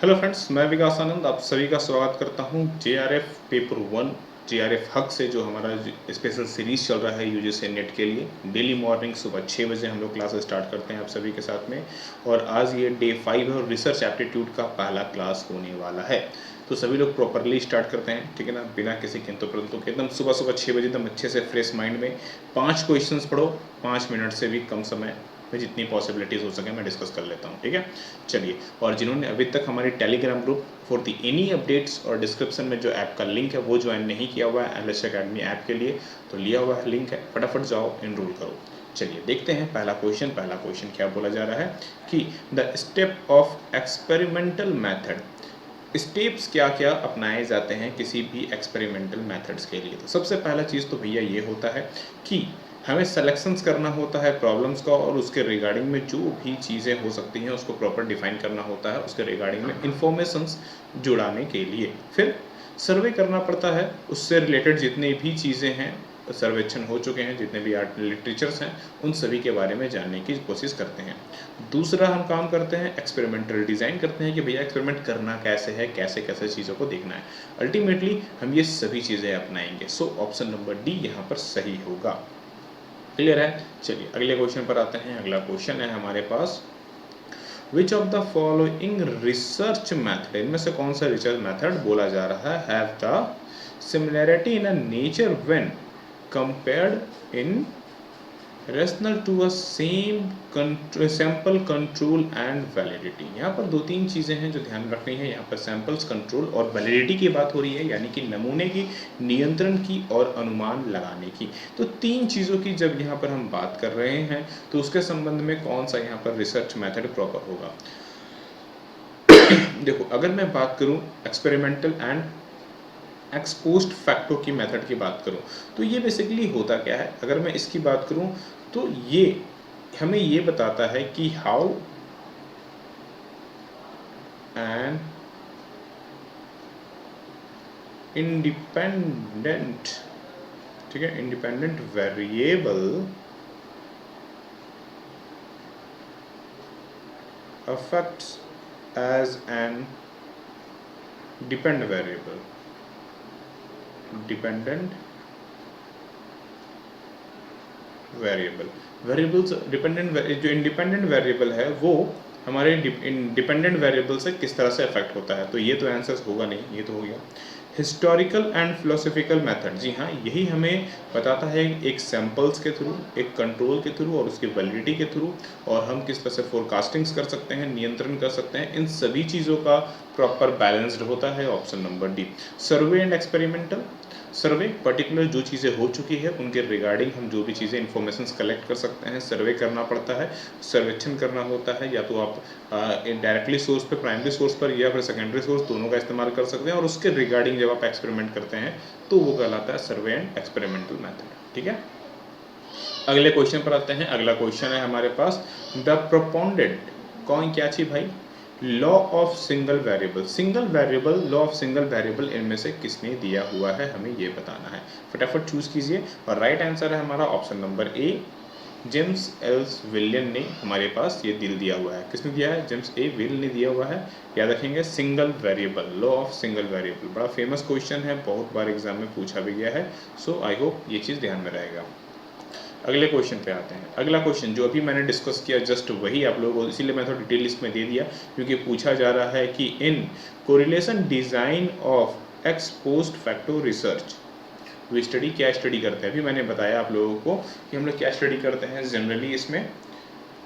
Hello friends, मैं विकास आनंद आप सभी का स्वागत करता हूं जेआरएफ पेपर 1 जेआरएफ हक से जो हमारा स्पेशल सीरीज चल रहा है यूजीसी नेट के लिए। डेली मॉर्निंग सुबह 6 बजे हम लोग क्लास स्टार्ट करते हैं आप सभी के साथ में, और आज ये डे 5 है और रिसर्च एप्टीट्यूड का पहला क्लास होने वाला है। तो सभी लोग प्रॉपरली स्टार्ट करते हैं, ठीक है ना, बिना किसी किंतु परंतु के। एकदम सुबह सुबह 6 बजे एकदम अच्छे से फ्रेश माइंड में 5 क्वेश्चंस पढ़ो। 5 मिनट से भी कम समय में जितनी पॉसिबिलिटीज़ हो सके मैं डिस्कस कर लेता हूँ, ठीक है। चलिए, और जिन्होंने अभी तक हमारे Telegram group for the any updates और डिस्क्रिप्शन में जो ऐप का लिंक है वो ज्वाइन नहीं किया हुआ है एलएस अकेडमी ऐप के लिए, तो लिया हुआ है लिंक है, फटाफट जाओ इनरोल करो। चलिए देखते हैं पहला क्वेश्चन क्या बोला जा रहा है कि the step of experimental method, steps क्या क्या अपनाए जाते हैं किसी भी एक्सपेरिमेंटल मेथड्स के लिए। तो सबसे पहला चीज़ तो भैया ये होता है कि हमें सेलेक्शंस करना होता है प्रॉब्लम्स का, और उसके रिगार्डिंग में जो भी चीज़ें हो सकती हैं उसको प्रॉपर डिफाइन करना होता है, उसके रिगार्डिंग में इंफॉर्मेशंस जुड़ाने के लिए। फिर सर्वे करना पड़ता है, उससे रिलेटेड जितनी भी चीज़ें हैं, सर्वेक्षण हो चुके हैं, जितने भी आर्ट लिटरेचर्स हैं, उन सभी के बारे में जानने की कोशिश करते हैं। दूसरा हम काम करते हैं एक्सपेरिमेंटल डिज़ाइन करते हैं कि भैया एक्सपेरिमेंट करना कैसे है, कैसे कैसे चीज़ों को देखना है। अल्टीमेटली हम ये सभी चीज़ें अपनाएंगे। सो ऑप्शन नंबर डी यहाँ पर सही होगा। क्लियर है। चलिए अगले क्वेश्चन पर आते हैं। अगला क्वेश्चन है हमारे पास, which of the following research method, इनमें से कौन सा रिसर्च मैथड बोला जा रहा है, have the similarity in a nature when compared in rational to a same sample control and validity. यहाँ पर दो तीन चीज़ें हैं जो ध्यान रखनी है। यहाँ पर सैंपल्स कंट्रोल और वैलिडिटी की बात हो रही है, यानी कि नमूने की नियंत्रण की और अनुमान लगाने की। तो तीन चीज़ों की जब यहाँ पर हम बात कर रहे हैं तो उसके संबंध में कौन सा यहाँ पर रिसर्च मेथड प्रॉपर होगा। देखो, अगर मैं बात करूँ एक्सपेरिमेंटल एंड एक्सपोज्ड फैक्टो की मेथड की बात करूं तो ये बेसिकली होता क्या है। अगर मैं इसकी बात करूं तो ये हमें ये बताता है कि हाउ एन इंडिपेंडेंट, ठीक है, independent variable affects as an dependent variable, dependent variable, variables dependent, जो इंडिपेंडेंट वेरिएबल है वो हमारे डिपेंडेंट वेरिएबल से किस तरह से अफेक्ट होता है। तो ये तो आंसर होगा नहीं, ये तो हो गया। हिस्टोरिकल एंड फिलोसफिकल मेथड, जी हाँ, यही हमें बताता है एक सैंपल्स के थ्रू, एक कंट्रोल के थ्रू और उसकी वैलिडिटी के थ्रू, और हम किस तरह से फोरकास्टिंग्स कर सकते हैं, नियंत्रण कर सकते हैं, इन सभी चीज़ों का प्रॉपर बैलेंस्ड होता है। Option number D. Survey and experimental, survey particular जो चीज़ें हो चुकी है उनके रिगार्डिंग हम जो भी चीज़ें इन्फॉर्मेशन कलेक्ट कर सकते हैं, सर्वे करना पड़ता है, सर्वेक्षण करना होता है। या तो आप डायरेक्टली सोर्स पे, प्राइमरी सोर्स पर, या फिर सेकेंडरी सोर्स, दोनों का इस्तेमाल कर सकते हैं, और उसके रिगार्डिंग जब आप एक्सपेरिमेंट करते हैं तो वो कहलाता है सर्वे एंड एक्सपेरिमेंटल मेथड, ठीक है। अगले क्वेश्चन पर आते हैं। अगला क्वेश्चन है हमारे पास, द प्रोपोनेंट, कौन क्या चीज भाई, law of single variable, single variable, law of single variable, इनमें से किसने दिया हुआ है, हमें ये बताना है। फटाफट चूज कीजिए, और राइट आंसर है हमारा option number A, James Ellis William ने हमारे पास ये दिया हुआ है। किसने दिया है, जेम्स ए विल ने दिया हुआ है। याद रखेंगे, single variable, law of single variable, बड़ा फेमस क्वेश्चन है, बहुत बार एग्जाम में पूछा भी गया है। सो आई होप ये चीज़ ध्यान में रहेगा। अगले क्वेश्चन पे आते हैं। अगला क्वेश्चन जो अभी मैंने डिस्कस किया जस्ट वही आप लोगों को, इसीलिए मैं थोड़ा डिटेल इसमें दे दिया, क्योंकि पूछा जा रहा है कि in correlation design of ex post facto research we study, क्या स्टडी करते हैं। अभी मैंने बताया आप लोगों को कि हम लोग क्या स्टडी करते हैं जनरली इसमें,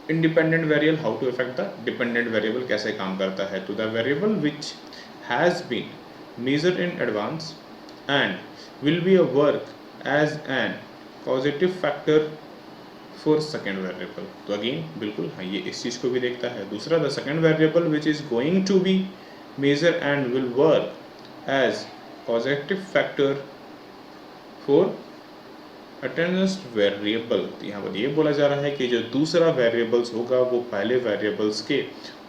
independent variable how to affect the dependent variable, कैसे काम करता है। तो the variable which has been measured in advance and will be a work as an positive factor for second variable. तो अगेन बिल्कुल हाँ, ये इस चीज़ को भी देखता है। दूसरा, the second variable which is going to be measure and will work as positive factor for attendance variable. यहाँ पर ये बोला जा रहा है कि जो दूसरा वेरिएबल्स होगा वो पहले वेरिएबल्स के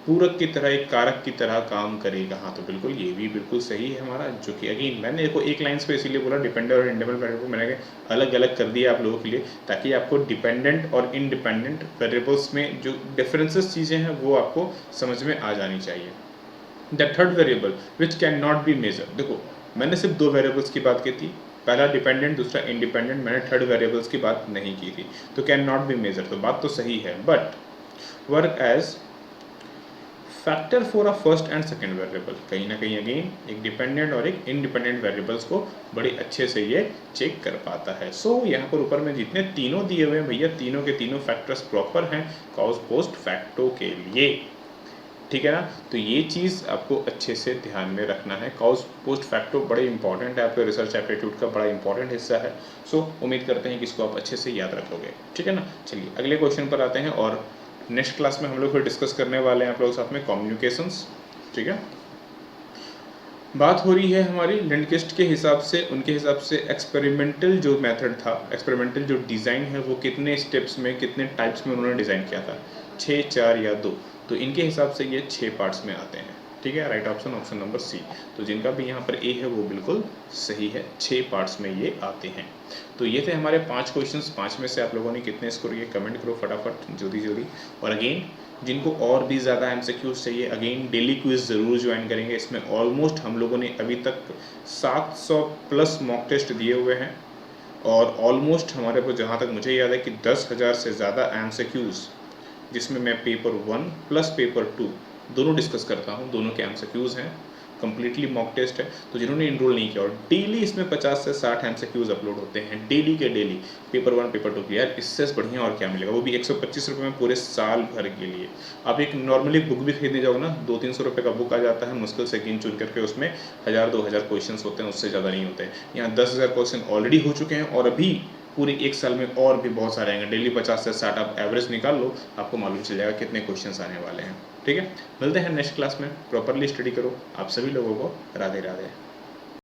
पूरक की तरह, एक कारक की तरह काम करेगा। हाँ, तो बिल्कुल ये भी बिल्कुल सही है हमारा, जो कि अगेन मैंने देखो एक लाइन पे इसीलिए बोला डिपेंडेंट और इंडिपेंडेंट वेरिएबल मैंने अलग अलग कर दिया आप लोगों के लिए, ताकि आपको डिपेंडेंट और इंडिपेंडेंट वेरिएबल्स में जो डिफरेंसेस चीज़ें हैं वो आपको समझ में आ जानी चाहिए। The third variable which can not be measure. देखो मैंने सिर्फ दो वेरिएबल्स की बात की थी, पहला डिपेंडेंट दूसरा इंडिपेंडेंट, मैंने थर्ड वेरिएबल्स की बात नहीं की थी। तो कैन नॉट बी मेजर, तो बात तो सही है, but work age factor for a first and second variable. कहीं ना कहीं अगेन एक डिपेंडेंट और एक इंडिपेंडेंट वेरिएबल्स को बड़े अच्छे से ये चेक कर पाता है। सो यहाँ पर ऊपर में जितने तीनों दिए हुए हैं भैया, तीनों के तीनों फैक्टर्स प्रॉपर हैं कॉज पोस्ट फैक्टो के लिए, ठीक है ना। तो ये चीज़ आपको अच्छे से ध्यान में रखना है, कॉज पोस्ट फैक्टो बड़े इंपॉर्टेंट है, आपके रिसर्च एप्टीट्यूड का बड़ा इंपॉर्टेंट हिस्सा है। सो उम्मीद करते हैं कि इसको आप अच्छे से याद रखोगे, ठीक है ना। चलिए अगले क्वेश्चन पर आते हैं, और नेक्स्ट क्लास में हम लोग फिर डिस्कस करने वाले हैं आप लोगों के साथ में कम्युनिकेशंस, ठीक है। बात हो रही है हमारी लिंडक्विस्ट के हिसाब से, उनके हिसाब से एक्सपेरिमेंटल जो मेथड था, एक्सपेरिमेंटल जो डिज़ाइन है वो कितने स्टेप्स में कितने टाइप्स में उन्होंने डिज़ाइन किया था, 6, 4 या 2। तो इनके हिसाब से ये 6 पार्ट्स में आते हैं, ठीक है। Right option option number C. तो जिनका भी यहाँ पर ए है वो बिल्कुल सही है, 6 पार्ट्स में ये आते हैं। तो ये थे हमारे 5 क्वेश्चंस, 5 में से आप लोगों ने कितने स्कोर किए कमेंट करो फटाफट जल्दी जल्दी। और अगेन जिनको और भी ज़्यादा एमसीक्यूज चाहिए, अगेन डेली क्विज ज़रूर ज्वाइन करेंगे। इसमें ऑलमोस्ट हम लोगों ने अभी तक 700 प्लस मॉक टेस्ट दिए हुए हैं, और ऑलमोस्ट हमारे को जहाँ तक मुझे याद है कि 10,000 से ज़्यादा एमसीक्यूज, जिसमें मैं पेपर 1 प्लस पेपर 2 दोनों डिस्कस करता हूँ, दोनों के एमसीक्यूज हैं, कम्प्लीटली मॉक टेस्ट है। तो जिन्होंने इनरोल नहीं किया, और डेली इसमें 50 से 60 एमसीक्यूज अपलोड होते हैं डेली के डेली, पेपर 1 पेपर 2 यार इससे बढ़िया और क्या मिलेगा, वो भी 125 रुपये में पूरे साल भर के लिए। आप एक नॉर्मली बुक भी खरीदने जाओ ना, 200-300 रुपये का बुक आ जाता है मुश्किल से गिन चुन करके, उसमें 1000-2000 क्वेश्चन होते हैं, उससे ज़्यादा नहीं होते हैं। यहाँ 10,000 क्वेश्चन ऑलरेडी हो चुके हैं, और अभी पूरे एक साल में और भी बहुत सारे आएंगे। डेली 50 से 60 आप एवरेज निकाल लो, आपको मालूम चल जाएगा कितने क्वेश्चंस आने वाले हैं, ठीक है। मिलते हैं नेक्स्ट क्लास में, प्रॉपरली स्टडी करो। आप सभी लोगों को राधे राधे।